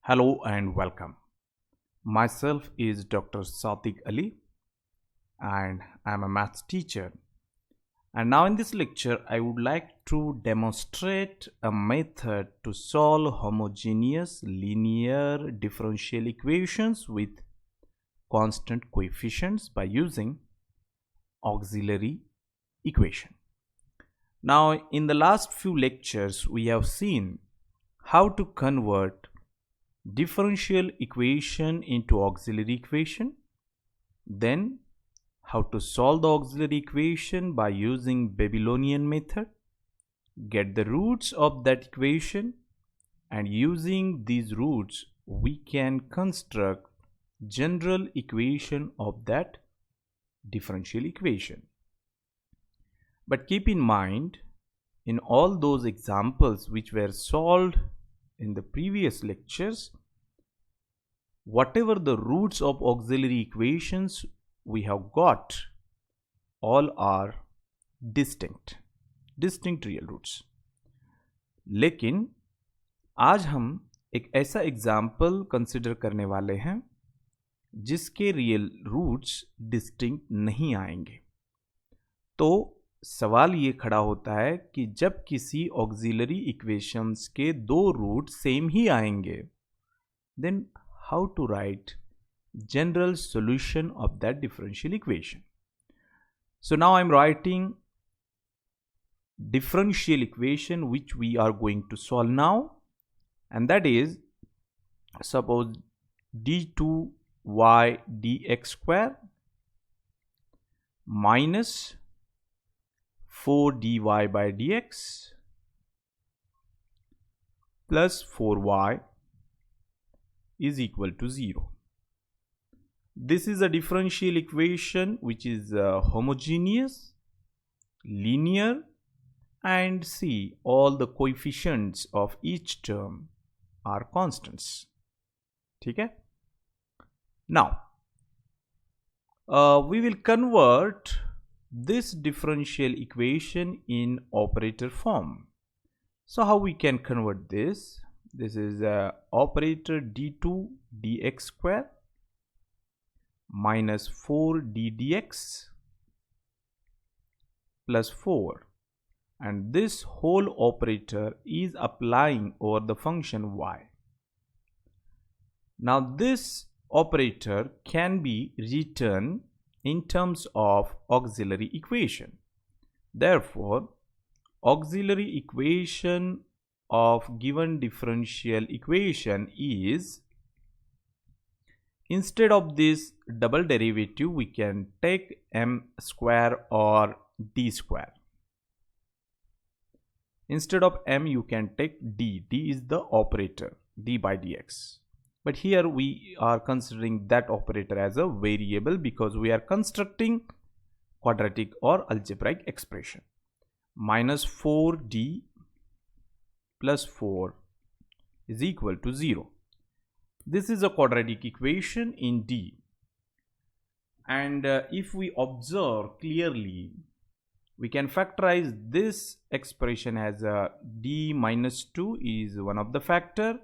Hello and welcome. Myself is Dr. Sadiq Ali and I'm a maths teacher. And now in this lecture, I would like to demonstrate a method to solve homogeneous linear differential equations with constant coefficients by using auxiliary equation. Now, in the last few lectures, we have seen how to convert differential equation into auxiliary equation, then how to solve the auxiliary equation by using Babylonian method, get the roots of that equation, and using these roots we can construct general equation of that differential equation. But keep in mind, in all those examples which were solved in the previous lectures, whatever the roots of auxiliary equations we have got, all are distinct real roots. लेकिन आज हम एक ऐसा example consider करने वाले हैं जिसके real roots distinct नहीं आएंगे। तो सवाल ये खड़ा होता है कि जब किसी ऑक्सिलरी इक्वेशंस के दो रूट सेम ही आएंगे, then how to write general solution of that differential equation. So now I'm writing differential equation which we are going to solve now, and that is, suppose d2y dx square minus 4dy by dx plus 4y is equal to 0. This is a differential equation which is homogeneous, linear, and see all the coefficients of each term are constants. ठीक है? Now, we will convert this differential equation in operator form. So how we can convert this? This is operator d2 dx square minus 4d dx plus 4, and this whole operator is applying over the function y. Now this operator can be written in terms of auxiliary equation. Therefore, auxiliary equation of given differential equation is, instead of this double derivative we can take m square or d square. Instead of m you can take d. D is the operator, d by dx. But here we are considering that operator as a variable because we are constructing quadratic or algebraic expression. Minus 4d plus 4 is equal to 0. This is a quadratic equation in D. And if we observe clearly, we can factorize this expression as d minus 2 is one of the factor,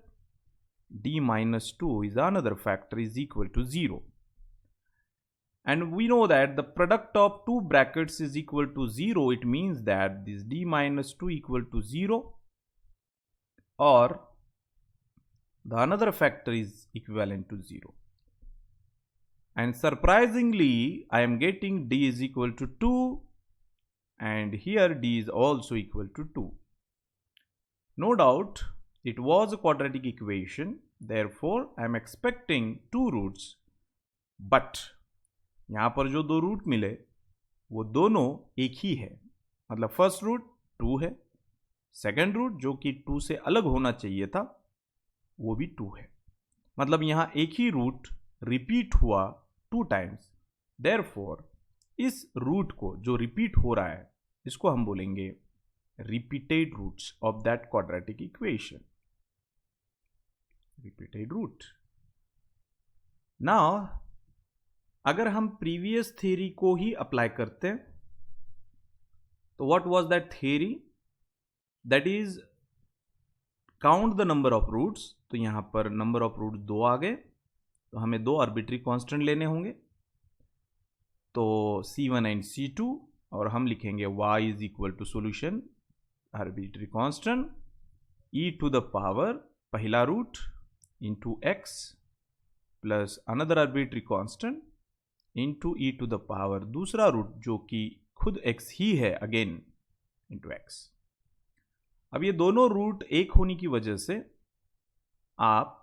d minus 2 is another factor, is equal to 0. And we know that the product of two brackets is equal to 0. It means that this d minus 2 equal to 0, or the another factor is equivalent to 0. And surprisingly, I am getting d is equal to 2, and here d is also equal to 2. No doubt it was a quadratic equation, therefore I am expecting two roots, but यहाँ पर जो दो root मिले वो दोनों एक ही है, मतलब फर्स्ट रूट 2 है, सेकेंड रूट जो कि 2 से अलग होना चाहिए था वो भी 2 है, मतलब यहाँ एक ही रूट रिपीट हुआ 2 टाइम्स। देयरफॉर इस रूट को जो रिपीट हो रहा है इसको हम बोलेंगे repeated roots of that quadratic equation. Repeated root. Now, अगर हम प्रीवियस थ्योरी को ही अप्लाई करते हैं तो what was that theory? That is count the number of roots, तो यहाँ पर नंबर ऑफ रूट्स 2 आ गए, तो हमें 2 आर्बिट्री कांस्टेंट लेने होंगे, तो C1 एंड C2, और हम लिखेंगे y is equal to solution arbitrary constant e to the power पहला root into x plus another arbitrary constant into e to the power दूसरा रूट जो कि खुद x ही है अगेन इंटू x। अब ये दोनों रूट एक होने की वजह से आप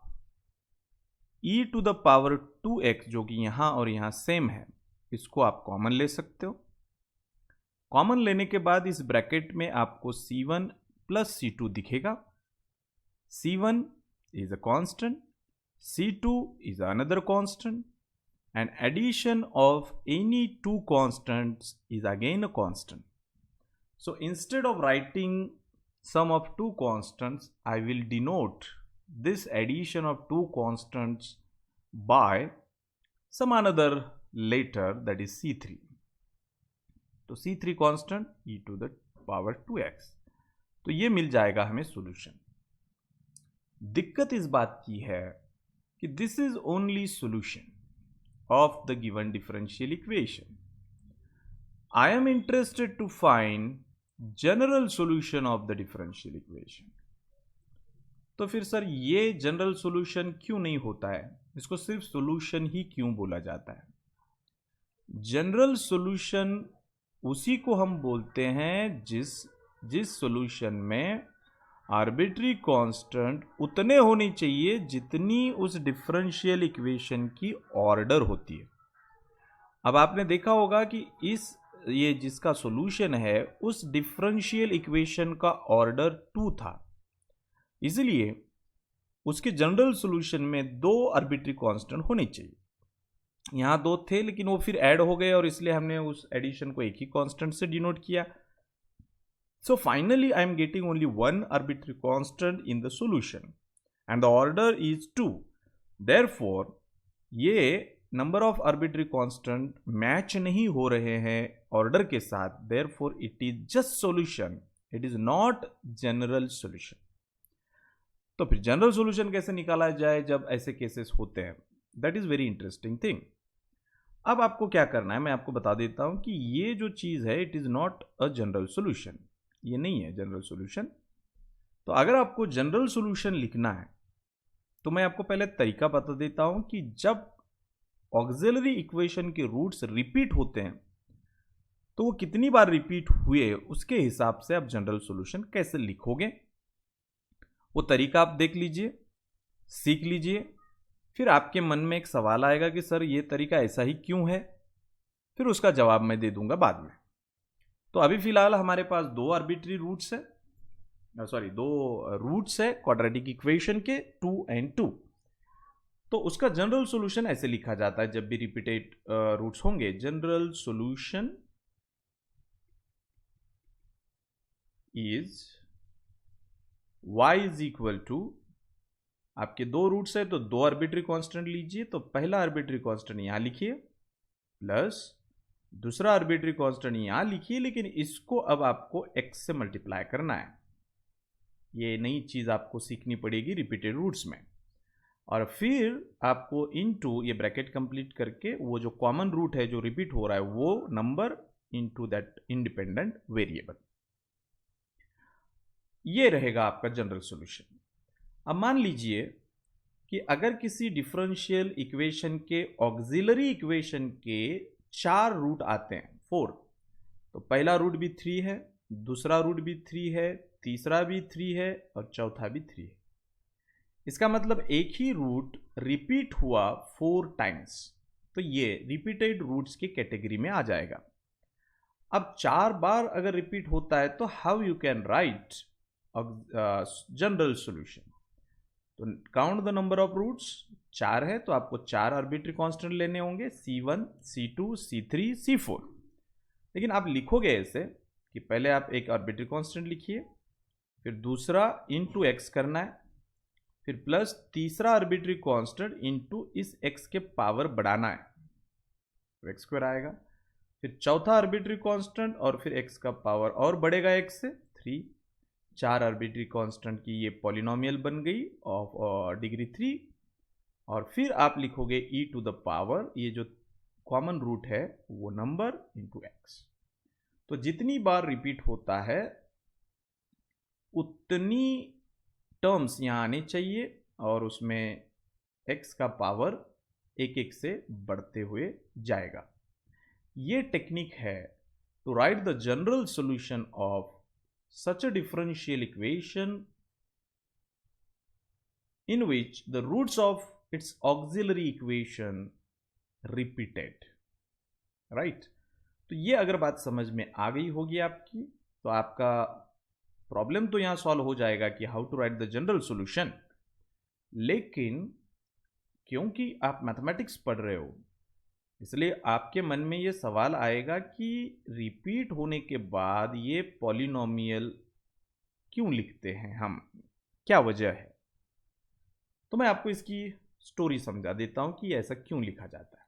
e to the power 2x जो कि यहां और यहां सेम है, इसको आप कॉमन ले सकते हो। कॉमन लेने के बाद इस ब्रैकेट में आपको C1 प्लस C2 दिखेगा। C1 is a constant, C2 is another constant, and addition of any two constants is again a constant. So instead of writing sum of two constants, I will denote this addition of two constants by some another letter, that is C3. तो C3 constant e to the power 2x, तो ये मिल जाएगा हमें solution. दिक्कत इस बात की है कि this is only solution of the given differential equation. I am interested to find general solution of the differential equation. तो फिर सर ये जनरल सॉल्यूशन क्यों नहीं होता है, इसको सिर्फ सॉल्यूशन ही क्यों बोला जाता है? जनरल सॉल्यूशन उसी को हम बोलते हैं जिस सॉल्यूशन में आर्बिट्री कांस्टेंट उतने होने चाहिए जितनी उस डिफरेंशियल इक्वेशन की ऑर्डर होती है। अब आपने देखा होगा कि ये जिसका सॉल्यूशन है उस डिफरेंशियल इक्वेशन का ऑर्डर 2 था, इसलिए उसके जनरल सॉल्यूशन में 2 आर्बिट्री कांस्टेंट होने चाहिए। यहां 2 थे लेकिन वो फिर ऐड हो गए और इसलिए हमने उस एडिशन को एक ही कांस्टेंट से डिनोट किया। So finally I am getting only one arbitrary constant in the solution and the order is 2. Therefore ये number of arbitrary constant match नहीं हो रहे हैं ऑर्डर के साथ, therefore it is just solution, it is not general solution. तो फिर general solution कैसे निकाला जाए जब ऐसे केसेस होते हैं? That is very interesting thing. अब आपको क्या करना है मैं आपको बता देता हूं कि ये जो चीज है it is not a general solution, ये नहीं है जनरल सॉल्यूशन। तो अगर आपको जनरल सॉल्यूशन लिखना है तो मैं आपको पहले तरीका बता देता हूं कि जब ऑक्सिलरी इक्वेशन के रूट्स रिपीट होते हैं तो वो कितनी बार रिपीट हुए उसके हिसाब से आप जनरल सॉल्यूशन कैसे लिखोगे, वो तरीका आप देख लीजिए, सीख लीजिए। फिर आपके मन में एक सवाल आएगा कि सर ये तरीका ऐसा ही क्यों है, फिर उसका जवाब मैं दे दूंगा बाद में। तो अभी फिलहाल हमारे पास 2 आर्बिट्री रूट्स है, 2 रूट्स है क्वाड्रेटिक इक्वेशन के 2 and 2। तो उसका जनरल सॉल्यूशन ऐसे लिखा जाता है जब भी रिपीटेड रूट्स होंगे, general solution is y is equal to, आपके 2 रूट्स है तो 2 आर्बिट्री कांस्टेंट लीजिए, तो पहला आर्बिट्री कांस्टेंट यहां लिखिए प्लस दूसरा आर्बिट्री कांस्टेंट यहां लिखिए, लेकिन इसको अब आपको x से मल्टीप्लाई करना है। ये नई चीज आपको सीखनी पड़ेगी रिपीटेड रूट्स में, और फिर आपको इनटू ये ब्रैकेट कंप्लीट करके वो जो कॉमन रूट है जो रिपीट हो रहा है वो number into that independent variable, ये रहेगा आपका जनरल सॉल्यूशन। अब मान लीजिए कि अगर किसी डिफरेंशियल इक्वेशन के ऑक्सिलरी इक्वेशन के 4 रूट आते हैं, 4, तो पहला रूट भी 3 है, दूसरा रूट भी 3 है, तीसरा भी 3 है और चौथा भी 3 है। इसका मतलब एक ही रूट रिपीट हुआ 4 टाइम्स, तो ये रिपीटेड रूट्स की कैटेगरी में आ जाएगा। अब 4 बार अगर रिपीट होता है तो how you can write general solution? तो count the number of roots, 4 है तो आपको 4 आर्बिट्री कांस्टेंट लेने होंगे, C1, C2, C3, C4। लेकिन आप लिखोगे ऐसे कि पहले आप एक आर्बिट्री कांस्टेंट लिखिए, फिर दूसरा इनटू x करना है, फिर प्लस तीसरा आर्बिट्री कांस्टेंट इनटू इस x के पावर बढ़ाना है, तो x स्क्वायर आएगा, फिर चौथा आर्बिट्री कांस्टेंट और फिर x का पावर और बढ़ेगा x से 3, 4 आर्बिट्री कांस्टेंट की ये पॉलिनोमियल बन गई ऑफ डिग्री 3, और फिर आप लिखोगे e टू द पावर, ये जो कॉमन रूट है वो नंबर इंटू एक्स। तो जितनी बार रिपीट होता है उतनी टर्म्स यहाँ आने चाहिए, और उसमें x का पावर एक एक से बढ़ते हुए जाएगा। ये टेक्निक है to write the general solution of such a differential equation in which the roots of its auxiliary equation repeated, right? तो ये अगर बात समझ में आ गई होगी आपकी, तो आपका प्रॉब्लम तो यहां सॉल्व हो जाएगा कि how to write the general solution. लेकिन क्योंकि आप मैथमेटिक्स पढ़ रहे हो, इसलिए आपके मन में ये सवाल आएगा कि रिपीट होने के बाद ये पॉलिनोमियल क्यों लिखते हैं हम, क्या वजह है। तो मैं आपको इसकी स्टोरी समझा देता हूं कि ऐसा क्यों लिखा जाता है।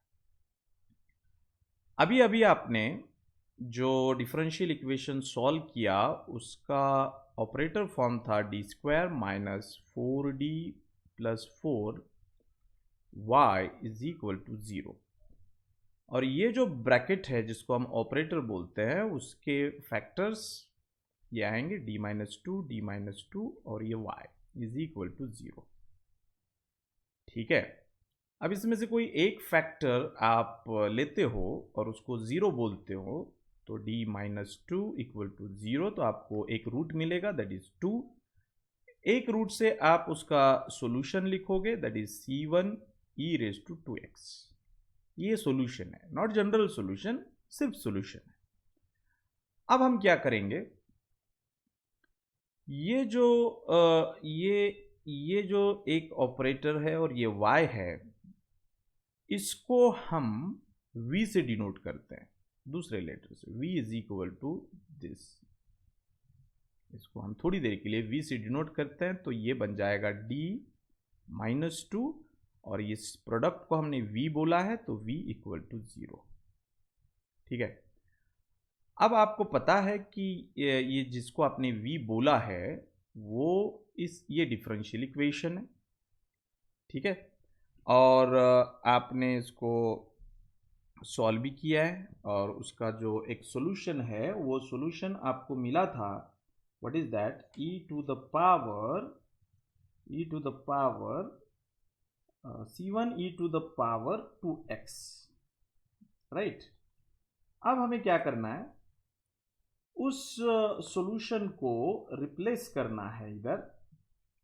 अभी अभी आपने जो डिफरेंशियल इक्वेशन सॉल्व किया उसका ऑपरेटर फॉर्म था D square minus 4d plus 4y is equal to 0। और ये जो ब्रैकेट है जिसको हम ऑपरेटर बोलते हैं, उसके फैक्टर्स ये आएंगे d माइनस 2 और ये y इज इक्वल टू 0। ठीक है, अब इसमें से कोई एक फैक्टर आप लेते हो और उसको 0 बोलते हो, तो d माइनस 2 इक्वल टू 0, तो आपको एक रूट मिलेगा दैट इज 2। एक रूट से आप उसका सॉल्यूशन लिखोगे that is c1 e raise to 2x। ये सॉल्यूशन है, नॉट जनरल सॉल्यूशन, सिर्फ सॉल्यूशन है। अब हम क्या करेंगे, ये जो एक ऑपरेटर है और ये y है, इसको हम v से डिनोट करते हैं, दूसरे लेटर से। v is equal to this, इसको हम थोड़ी देर के लिए v से डिनोट करते हैं, तो ये बन जाएगा d माइनस 2, और इस प्रोडक्ट को हमने v बोला है तो v इक्वल टू 0। ठीक है, अब आपको पता है कि ये जिसको आपने v बोला है वो ये डिफरेंशियल इक्वेशन है। ठीक है, और आपने इसको सॉल्व भी किया है, और उसका जो एक सॉल्यूशन है वो सॉल्यूशन आपको मिला था, what is that, e to the power c1 e to the power 2x, right. अब हमें क्या करना है, उस सॉल्यूशन को रिप्लेस करना है इधर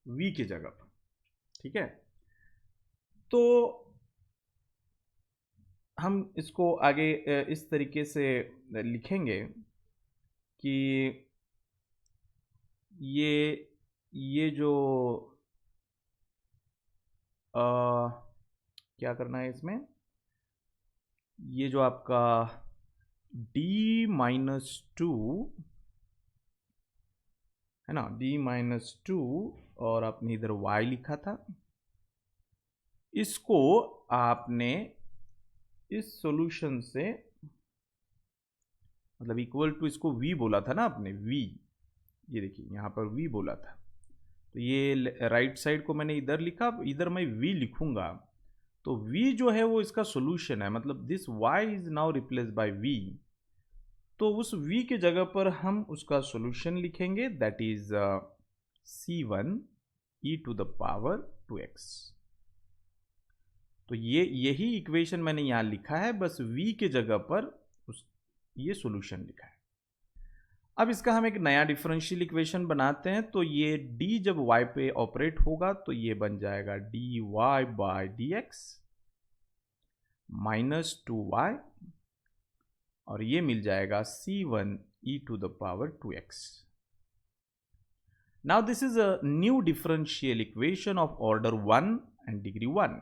v के जगह पर। ठीक है, तो हम इसको आगे इस तरीके से लिखेंगे कि ये जो क्या करना है इसमें, ये जो आपका d माइनस 2 है ना, d माइनस 2, और आपने इधर y लिखा था, इसको आपने इस सॉल्यूशन से, मतलब इक्वल टू, इसको v बोला था ना आपने, v, ये देखिए यहाँ पर v बोला था, तो ये राइट साइड को मैंने इधर लिखा, इधर मैं v लिखूंगा, तो v जो है वो इसका सॉल्यूशन है, मतलब this y is now replace by v। तो उस v के जगह पर हम उसका सॉल्यूशन लिखेंगे that is c1 e to the power 2x। तो यही इक्वेशन मैंने यहां लिखा है, बस v के जगह पर ये सॉल्यूशन लिखा है। अब इसका हम एक नया डिफरेंशियल इक्वेशन बनाते हैं, तो ये d जब y पे ऑपरेट होगा तो ये बन जाएगा dy by dx minus 2y, और ये मिल जाएगा c1 e to the power 2x। Now this is a new differential equation of order 1 and degree 1।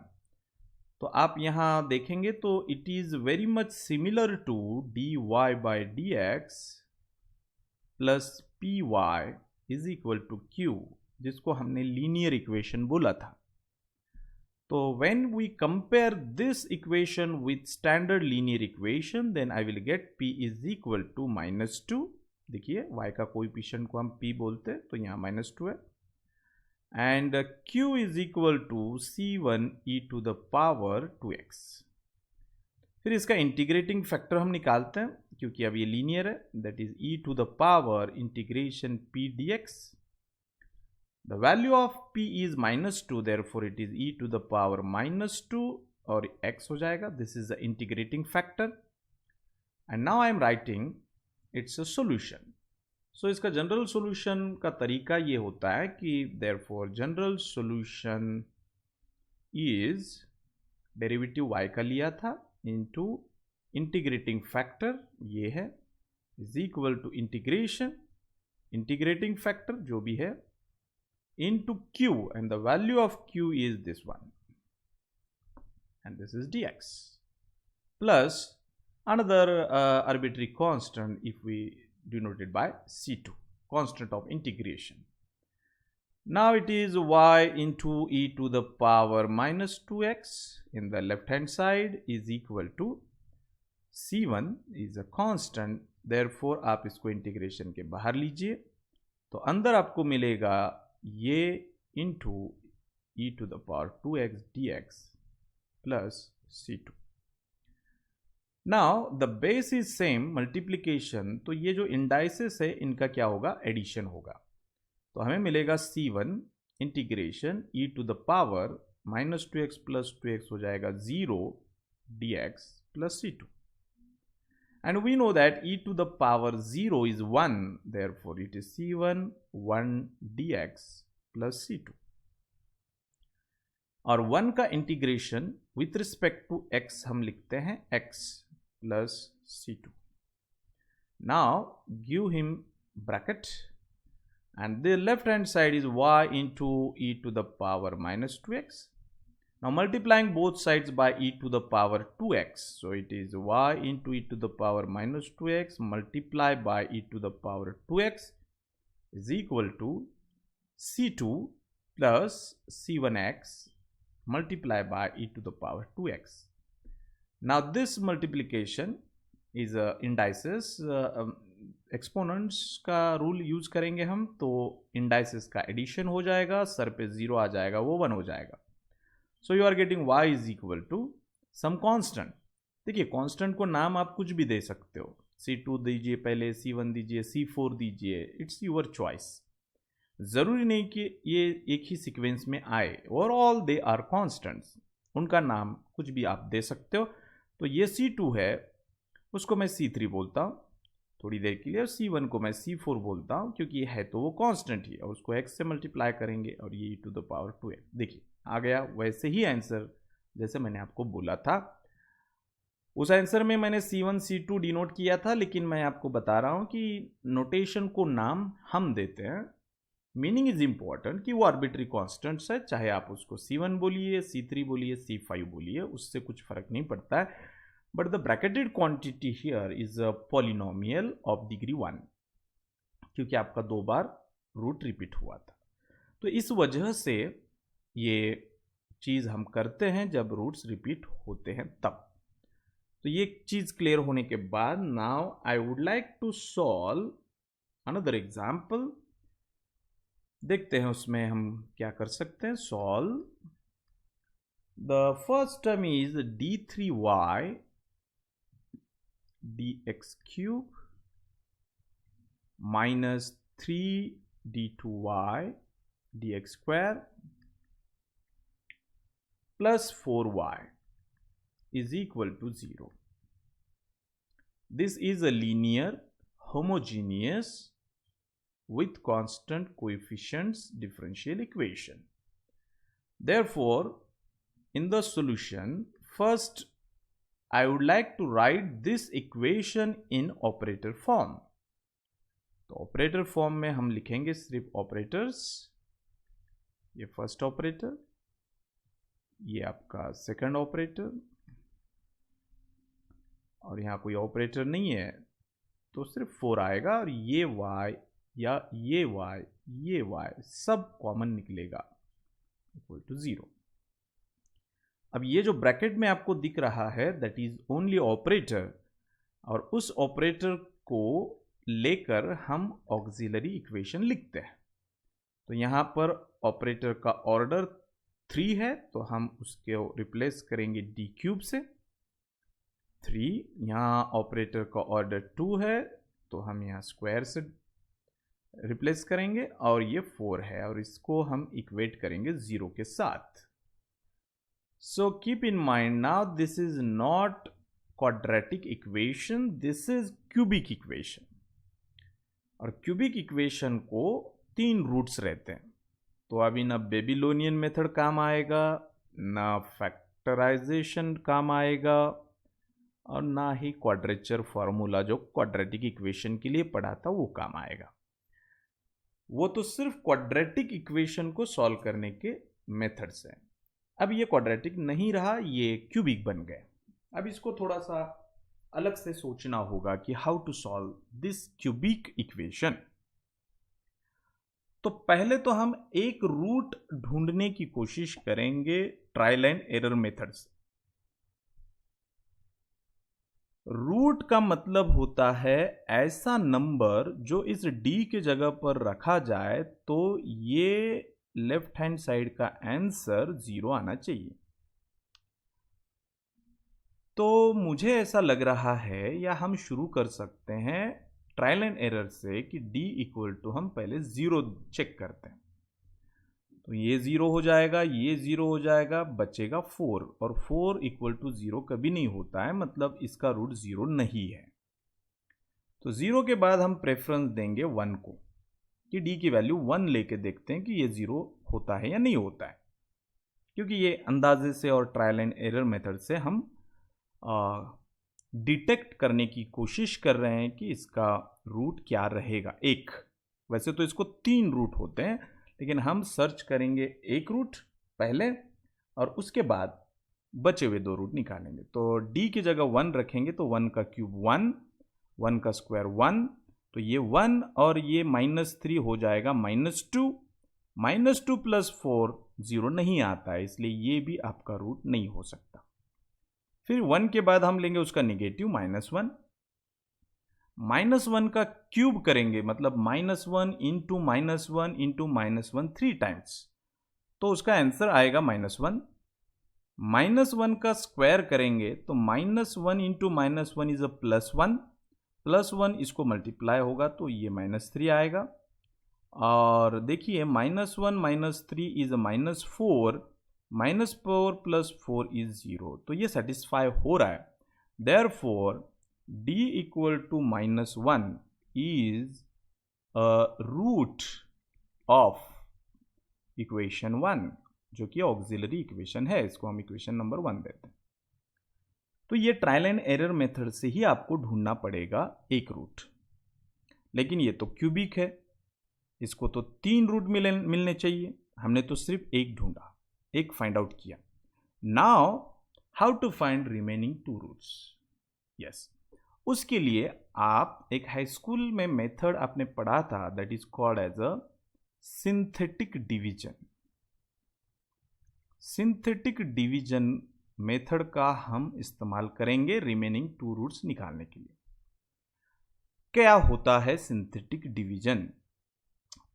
तो आप यहां देखेंगे तो it is very much similar to dy by dx plus P Y is equal to Q, जिसको हमने linear equation बोला था। तो when we compare this equation with standard linear equation, then I will get p is equal to -2 देखिए y का coefficient को हम p बोलते हैं, तो यहाँ -2 है। And q is equal to c1 e to the power 2x। फिर इसका इंटीग्रेटिंग फैक्टर हम निकालते हैं, क्योंकि अब ये लीनियर है, that is e to the power integration p dx। The value of p is -2, therefore it is e to the power -2 और x हो जाएगा। This is the integrating factor and now I am writing its a solution. So इसका general solution का तरीका ये होता है कि therefore general solution is derivative y का लिया था इनटू इंटीग्रेटिंग फैक्टर ये है is equal to integrating factor जो भी है into q and the value of q is this one and this is dx plus another arbitrary constant if we denoted by c2, constant of integration. Now it is y into e to the power -2x in the left hand side is equal to c1 is a constant, therefore आप इसको integration के बाहर लीजिए तो अंदर आपको मिलेगा ये into e to the power 2x dx plus c2. Now the base is same, multiplication, तो ये जो इंडाइसेस है इनका क्या होगा, एडिशन होगा। तो हमें मिलेगा c1 integration e to the power -2x plus 2x हो जाएगा 0 dx plus c2 and we know that e to the power 0 is 1, therefore it is c1 1 dx plus c2 और 1 का integration with respect to x हम लिखते हैं x plus c2. Now give him bracket and the left hand side is y into e to the power -2x. Now multiplying both sides by e to the power 2x, so it is y into e to the power -2x multiplied by e to the power 2x is equal to c2 plus c1x multiplied by e to the power 2x. Now this multiplication is indices, exponents का rule use करेंगे हम, तो indices का addition हो जाएगा, sir पे 0 आ जाएगा, वो 1 हो जाएगा। So you are getting y is equal to some constant। देखिए constant को नाम आप कुछ भी दे सकते हो, c2 दीजिए पहले, c1 दीजिए, c4 दीजिए, इट्स योर चॉइस। जरूरी नहीं कि ये एक ही सीक्वेंस में आए, और ऑल दे आर कॉन्स्टेंट्स, उनका नाम कुछ भी आप दे सकते हो। तो ये c2 है, उसको मैं c3 बोलता हूँ थोड़ी देर के लिए, और c1 को मैं c4 बोलता हूँ क्योंकि ये है तो वो कांस्टेंट ही है, और उसको x से मल्टीप्लाई करेंगे और ये e to the power 2x। देखिए आ गया वैसे ही आंसर जैसे मैंने आपको बोला था। उस आंसर में मैंने c1 c2 डिनोट किया था, लेकिन मैं आपको बता रहा हूँ कि नोटेशन को नाम हम देते हैं, मीनिंग इज इंपॉर्टेंट कि वो आर्बिट्री कॉन्स्टेंट्स है, चाहे आप उसको c1 बोलिए, c3 बोलिए, c5 बोलिए, उससे कुछ फर्क नहीं पड़ता है। But the bracketed quantity here is a polynomial of degree 1, क्योंकि आपका 2 बार रूट रिपीट हुआ था। तो इस वजह से ये चीज़ हम करते हैं जब रूट्स रिपीट होते हैं तब। तो ये चीज़ क्लियर होने के बाद now I would like to solve another example. देखते हैं उसमें हम क्या कर सकते हैं। Solve the first term is d3y dx cube minus 3d2y dx square plus 4y is equal to 0. This is a linear homogeneous with constant coefficients differential equation. Therefore, in the solution, first I would like to write this equation in operator form. तो operator form में हम लिखेंगे सिर्फ operators, ये first operator, ये आपका second operator, और यहाँ कोई ऑपरेटर नहीं है तो सिर्फ 4 आएगा, और ये y या ये y सब कॉमन निकलेगा इक्वल टू 0। अब ये जो ब्रैकेट में आपको दिख रहा है दैट इज ओनली ऑपरेटर, और उस ऑपरेटर को लेकर हम ऑक्सिलरी इक्वेशन लिखते हैं। तो यहाँ पर ऑपरेटर का ऑर्डर 3 है, तो हम उसके रिप्लेस करेंगे डी क्यूब से 3। यहाँ ऑपरेटर का ऑर्डर 2 है, तो हम यहाँ स्क्वायर से रिप्लेस करेंगे, और ये 4 है, और इसको हम इक्वेट करेंगे 0 के साथ। So keep in mind now this is not quadratic equation, this is cubic equation। और क्यूबिक इक्वेशन को 3 रूट्स रहते हैं, तो अभी ना बेबीलोनियन मेथड काम आएगा, ना फैक्टराइजेशन काम आएगा, और ना ही क्वाड्रेचर फॉर्मूला जो क्वाड्रेटिक इक्वेशन के लिए पढ़ा था वो काम आएगा। वो तो सिर्फ क्वाड्रेटिक इक्वेशन को सॉल्व करने के मेथड्स हैं। अब ये क्वाड्रेटिक नहीं रहा, ये क्यूबिक बन गए। अब इसको थोड़ा सा अलग से सोचना होगा कि how to solve this cubic equation. तो पहले तो हम एक रूट ढूंढने की कोशिश करेंगे ट्रायल एंड एरर मेथड से। रूट का मतलब होता है ऐसा नंबर जो इस डी के जगह पर रखा जाए तो ये लेफ्ट हैंड साइड का आंसर 0 आना चाहिए। तो मुझे ऐसा लग रहा है, या हम शुरू कर सकते हैं ट्रायल एंड एरर से कि d इक्वल टू हम पहले 0 चेक करते हैं। तो ये 0 हो जाएगा, ये 0 हो जाएगा, बचेगा 4, और 4 इक्वल टू 0 कभी नहीं होता है, मतलब इसका रूट 0 नहीं है। तो 0 के बाद हम प्रेफरेंस देंगे 1 को, कि d की वैल्यू 1 लेके देखते हैं कि ये 0 होता है या नहीं होता है, क्योंकि ये अंदाजे से और ट्रायल एंड एरर मेथड से हम डिटेक्ट करने की कोशिश कर रहे हैं कि इसका रूट क्या रहेगा। एक, वैसे तो इसको 3 रूट होते हैं, लेकिन हम सर्च करेंगे एक रूट पहले, और उसके बाद बचे हुए 2 रूट निकालेंगे। तो d की जगह 1 रखेंगे, तो 1 का क्यूब 1, 1 का स्क्वायर 1, तो ये 1 और ये -3 हो जाएगा -2। -2 प्लस 4 0 नहीं आता है, इसलिए ये भी आपका रूट नहीं हो सकता। फिर 1 के बाद हम लेंगे उसका नेगेटिव -1, -1 का क्यूब करेंगे, मतलब -1 इंटू -1 इंटू -1 3 टाइम्स, तो उसका आंसर आएगा -1। -1 का स्क्वायर करेंगे तो -1 इंटू -1 इज अ +1, +1 इसको मल्टीप्लाई होगा तो ये -3 आएगा। और देखिए -1 -3 इज अ -4, -4 प्लस 4 इज 0, तो ये सेटिस्फाई हो रहा है। Therefore d equal to -1 is root of equation 1, जो कि ऑक्सिलरी इक्वेशन है, इसको हम इक्वेशन नंबर 1 देते हैं। तो ये ट्रायल एंड एरर मेथड से ही आपको ढूंढना पड़ेगा एक रूट, लेकिन ये तो क्यूबिक है, इसको तो 3 रूट मिलने चाहिए, हमने तो सिर्फ एक ढूंढा, एक फाइंड आउट किया। Now how to find remaining 2 roots? Yes, उसके लिए आप एक हाई स्कूल में मेथड आपने पढ़ा था, that is called as a synthetic division. Synthetic division method का हम इस्तेमाल करेंगे रिमेनिंग 2 रूट्स निकालने के लिए। क्या होता है सिंथेटिक डिवीजन?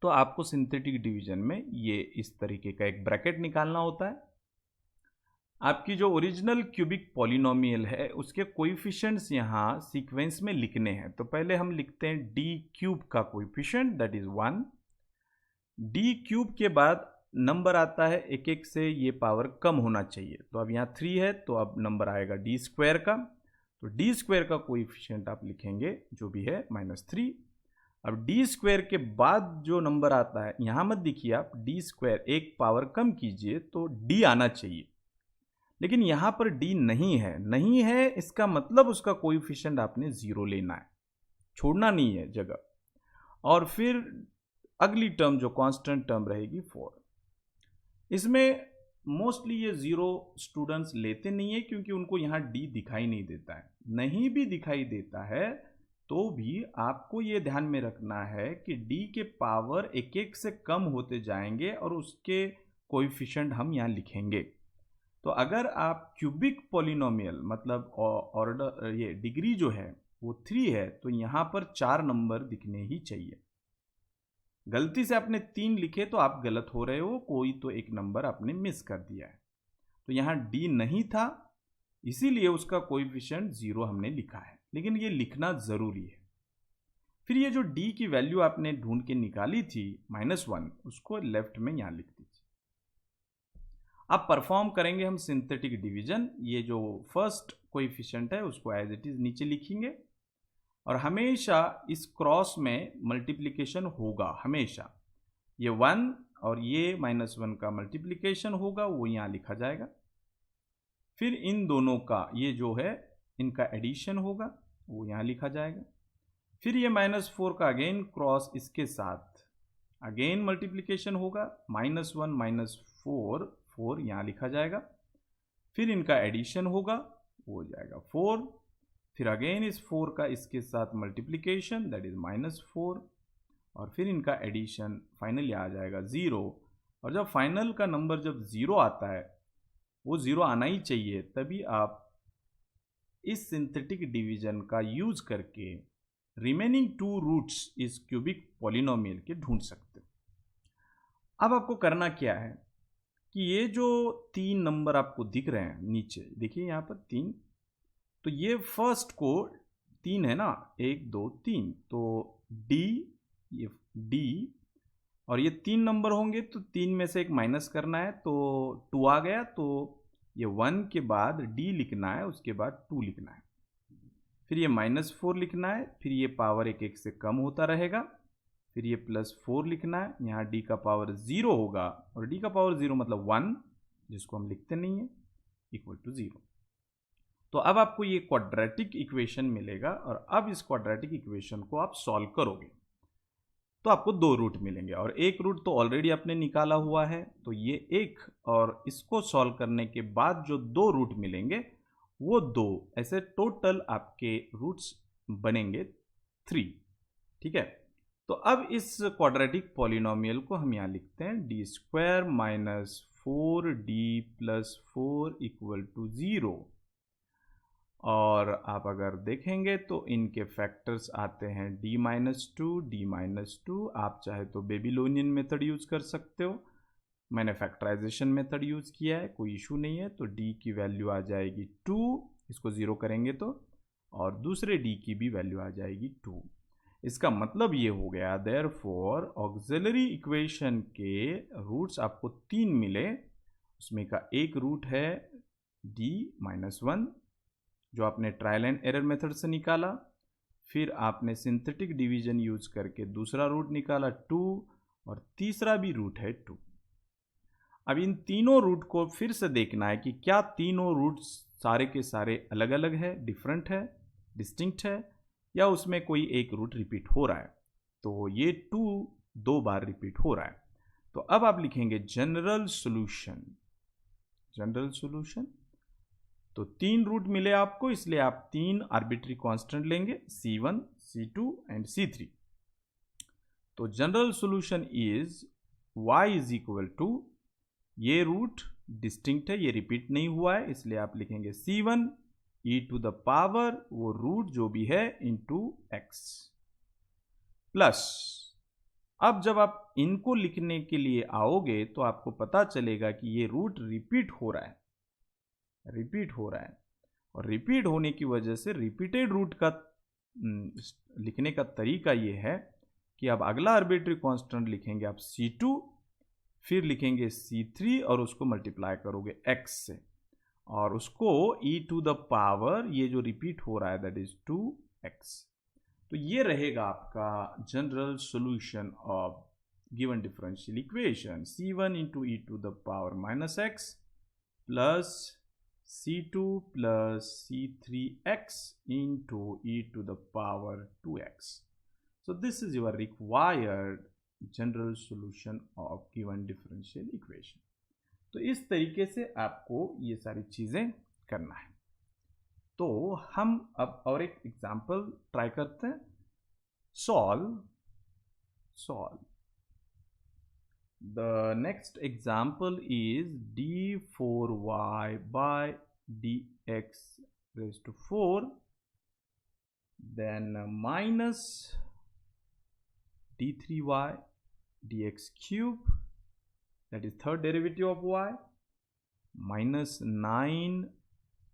तो आपको सिंथेटिक डिवीजन में ये इस तरीके का एक ब्रैकेट निकालना होता है। आपकी जो ओरिजिनल क्यूबिक पॉलिनोमियल है उसके कोएफिशिएंट्स यहाँ सीक्वेंस में लिखने हैं। तो पहले हम लिखते हैं डी क्यूब का coefficient, that is 1। D cube के बाद नंबर आता है एक एक से, ये पावर कम होना चाहिए, तो अब यहाँ 3 है, तो अब नंबर आएगा डी स्क्वायर का। तो डी स्क्वायर का कोएफिशिएंट आप लिखेंगे जो भी है -3। अब डी स्क्वायर के बाद जो नंबर आता है, यहाँ मत देखिए आप, डी स्क्वायर एक पावर कम कीजिए तो डी आना चाहिए, लेकिन यहाँ पर डी नहीं है, इसका मतलब उसका कोएफिशिएंट आपने 0 लेना है, छोड़ना नहीं है जगह। और फिर अगली टर्म जो कांस्टेंट टर्म रहेगी 4। इसमें मोस्टली ये 0 स्टूडेंट्स लेते नहीं है, क्योंकि उनको यहाँ डी दिखाई नहीं देता है। नहीं भी दिखाई देता है तो भी आपको ये ध्यान में रखना है कि डी के पावर एक एक से कम होते जाएंगे और उसके कोएफिशिएंट हम यहाँ लिखेंगे। तो अगर आप क्यूबिक पॉलिनोमियल मतलब ऑर्डर, ये डिग्री जो है वो 3 है, तो यहाँ पर 4 नंबर दिखने ही चाहिए। गलती से आपने 3 लिखे तो आप गलत हो रहे हो, कोई तो एक नंबर आपने मिस कर दिया है। तो यहाँ डी नहीं था, इसीलिए उसका कोएफिशिएंट 0 हमने लिखा है, लेकिन ये लिखना ज़रूरी है। फिर ये जो डी की वैल्यू आपने ढूंढ के निकाली थी -1, उसको लेफ्ट में यहाँ लिख दीजिए। अब परफॉर्म करेंगे हम सिंथेटिक डिवीजन। ये जो फर्स्ट कोएफिशिएंट है उसको एज इट इज नीचे लिखेंगे, और हमेशा इस क्रॉस में मल्टीप्लिकेशन होगा। हमेशा ये 1 और ये -1 का मल्टीप्लिकेशन होगा, वो यहाँ लिखा जाएगा। फिर इन दोनों का ये जो है इनका एडिशन होगा, वो यहाँ लिखा जाएगा। फिर ये -4 का अगेन क्रॉस इसके साथ अगेन मल्टीप्लिकेशन होगा, -1 -4, 4 यहाँ लिखा जाएगा। फिर इनका एडिशन होगा, वो हो जाएगा 4। फिर अगेन इस 4 का इसके साथ मल्टीप्लिकेशन, दैट इज -4, और फिर इनका एडिशन फाइनली आ जाएगा 0। और जब फाइनल का नंबर जब 0 आता है, वो 0 आना ही चाहिए, तभी आप इस सिंथेटिक डिवीजन का यूज करके रिमेनिंग 2 रूट्स इस क्यूबिक पॉलिनोमियल के ढूंढ सकते हो। अब आपको करना क्या है कि ये जो 3 नंबर आपको दिख रहे हैं नीचे, देखिए यहाँ पर 3, तो ये फर्स्ट को 3 है ना, 1 2 3, तो डी, ये डी, और ये 3 नंबर होंगे तो 3 में से एक माइनस करना है, तो 2 आ गया। तो ये 1 के बाद डी लिखना है, उसके बाद 2 लिखना है, फिर ये -4 लिखना है, फिर ये पावर एक से कम होता रहेगा, फिर ये +4 लिखना है। यहाँ डी का पावर 0 होगा, और डी का पावर 0 मतलब 1, जिसको हम लिखते नहीं है, इक्वल टू 0। तो अब आपको ये क्वाड्रेटिक इक्वेशन मिलेगा, और अब इस क्वाड्रेटिक इक्वेशन को आप सॉल्व करोगे तो आपको 2 रूट मिलेंगे, और एक रूट तो ऑलरेडी आपने निकाला हुआ है, तो ये एक, और इसको सॉल्व करने के बाद जो 2 रूट मिलेंगे वो 2, ऐसे टोटल आपके रूट्स बनेंगे 3। ठीक है, तो अब इस क्वाड्रेटिक पॉलिनोमियल को हम यहाँ लिखते हैं d² - 4d + 4 = 0। और आप अगर देखेंगे तो इनके फैक्टर्स आते हैं d-2, d-2। आप चाहे तो बेबीलोनियन मेथड यूज कर सकते हो, मैंने फैक्टराइजेशन मेथड यूज किया है, कोई इशू नहीं है। तो d की वैल्यू आ जाएगी 2, इसको 0 करेंगे तो, और दूसरे d की भी वैल्यू आ जाएगी 2। इसका मतलब ये हो गया, देयरफॉर ऑक्सिलरी इक्वेशन के रूट्स आपको 3 मिले, उसमें का एक रूट है d-1 जो आपने ट्रायल एंड एरर मेथड से निकाला, फिर आपने सिंथेटिक डिवीजन यूज करके दूसरा रूट निकाला 2, और तीसरा भी रूट है 2। अब इन तीनों रूट को फिर से देखना है कि क्या तीनों रूट सारे के सारे अलग अलग है, डिफरेंट है, डिस्टिंक्ट है, या उसमें कोई एक रूट रिपीट हो रहा है। तो ये 2 2 बार रिपीट हो रहा है। तो अब आप लिखेंगे जनरल सॉल्यूशन। जनरल सॉल्यूशन, तो 3 रूट मिले आपको, इसलिए आप 3 आर्बिट्री कांस्टेंट लेंगे, C1, C2 एंड C3। तो जनरल सॉल्यूशन इज y = ये रूट डिस्टिंक्ट है, ये रिपीट नहीं हुआ है, इसलिए आप लिखेंगे C1 e⁻, वो रूट जो भी है, इंटू x, प्लस, अब जब आप इनको लिखने के लिए आओगे तो आपको पता चलेगा कि ये रूट रिपीट हो रहा है, रिपीट हो रहा है, और रिपीट होने की वजह से रिपीटेड रूट का लिखने का तरीका ये है कि अब अगला आर्बिट्री कांस्टेंट लिखेंगे आप C2, फिर लिखेंगे C3, और उसको मल्टीप्लाई करोगे x से, और उसको e⁻, ये जो रिपीट हो रहा है, दैट इज 2x। तो ये रहेगा आपका general solution of given differential equation, C1 × e⁻⁻x plus C2 plus C3x into e⁻²x. So this is your required general solution of given differential equation. तो इस तरीके से आपको ये सारी चीज़ें करना है। तो हम अब और एक एग्जाम्पल ट्राई करते हैं। Solve The next example is d4y by dx raised to 4 then minus d3y dx cube, that is third derivative of y, minus 9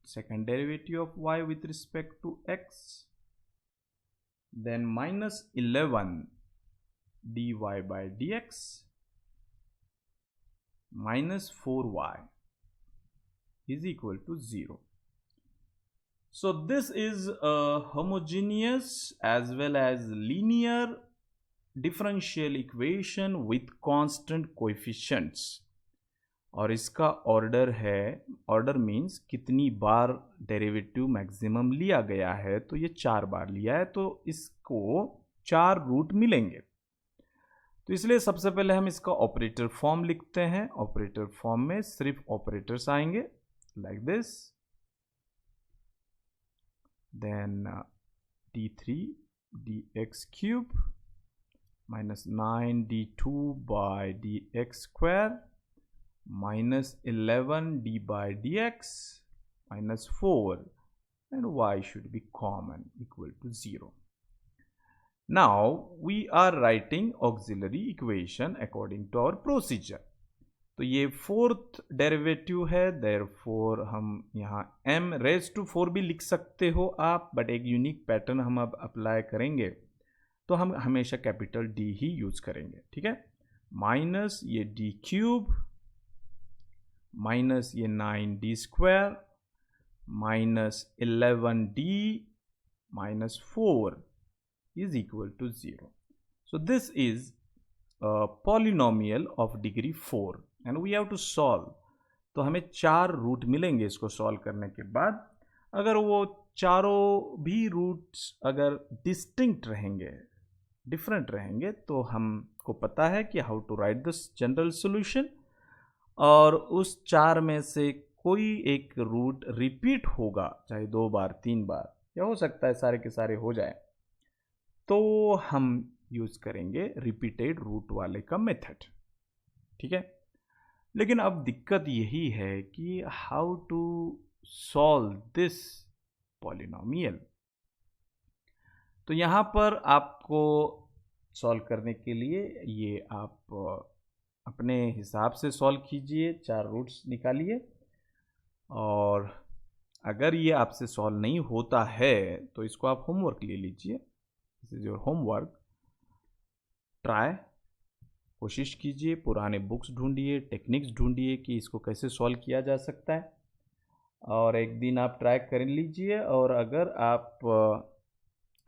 second derivative of y with respect to x, then minus 11 dy by dx minus 4y is equal to 0. So this is a homogeneous as well as linear differential equation with constant coefficients, और इसका order है, order means कितनी बार derivative maximum लिया गया है, तो ये 4 बार लिया है, तो इसको 4 रूट मिलेंगे। तो इसलिए सबसे पहले हम इसका ऑपरेटर फॉर्म लिखते हैं। ऑपरेटर फॉर्म में सिर्फ ऑपरेटर्स आएंगे, like this, then d3 dx cube minus 9 d2 by dx square minus 11 d by dx minus 4, and y should be common equal to 0. Now we are writing auxiliary equation according to our procedure. तो ये fourth derivative है, therefore हम यहाँ m raised to 4 भी लिख सकते हो आप, बट एक यूनिक पैटर्न हम अब अप्लाई करेंगे, तो हम हमेशा कैपिटल D ही यूज करेंगे, ठीक है। माइनस ये d क्यूब माइनस ये 9d square minus 11d minus 4 is equal to 0. So this is a polynomial of degree 4 and we have to solve. तो हमें 4 रूट मिलेंगे इसको सॉल्व करने के बाद। अगर वो चारों भी रूट्स अगर डिस्टिंक्ट रहेंगे, डिफरेंट रहेंगे, तो हमको पता है कि how to write this general solution, और उस 4 में से कोई एक रूट रिपीट होगा, चाहे 2 बार 3 बार, या हो सकता है सारे के सारे हो जाए, तो हम यूज करेंगे रिपीटेड रूट वाले का मेथड, ठीक है। लेकिन अब दिक्कत यही है कि how to solve this polynomial. तो यहाँ पर आपको सॉल्व करने के लिए ये आप अपने हिसाब से सॉल्व कीजिए, 4 रूट्स निकालिए, और अगर ये आपसे सॉल्व नहीं होता है तो इसको आप होमवर्क ले लीजिए, this is your homework. Try, कोशिश कीजिए, पुराने बुक्स ढूंढिए, टेक्निक्स ढूंढिए कि इसको कैसे सॉल्व किया जा सकता है, और एक दिन आप ट्राई कर लीजिए, और अगर आप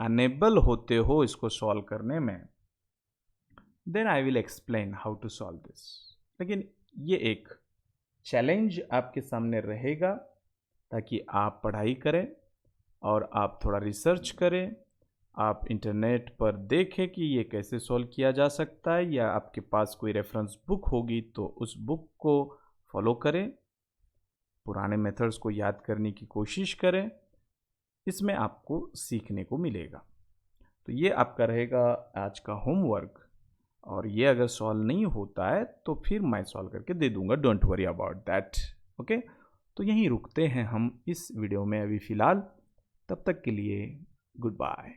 अनेबल होते हो इसको सॉल्व करने में, then I will explain how to solve this. लेकिन ये एक चैलेंज आपके सामने रहेगा ताकि आप पढ़ाई करें और आप थोड़ा रिसर्च करें, आप इंटरनेट पर देखें कि ये कैसे सॉल्व किया जा सकता है, या आपके पास कोई रेफरेंस बुक होगी तो उस बुक को फॉलो करें, पुराने मेथड्स को याद करने की कोशिश करें, इसमें आपको सीखने को मिलेगा। तो ये आपका रहेगा आज का होमवर्क, और ये अगर सॉल्व नहीं होता है तो फिर मैं सॉल्व करके दे दूंगा, don't worry about that, okay. तो यहीं रुकते हैं हम इस वीडियो में अभी फ़िलहाल, तब तक के लिए गुड बाय।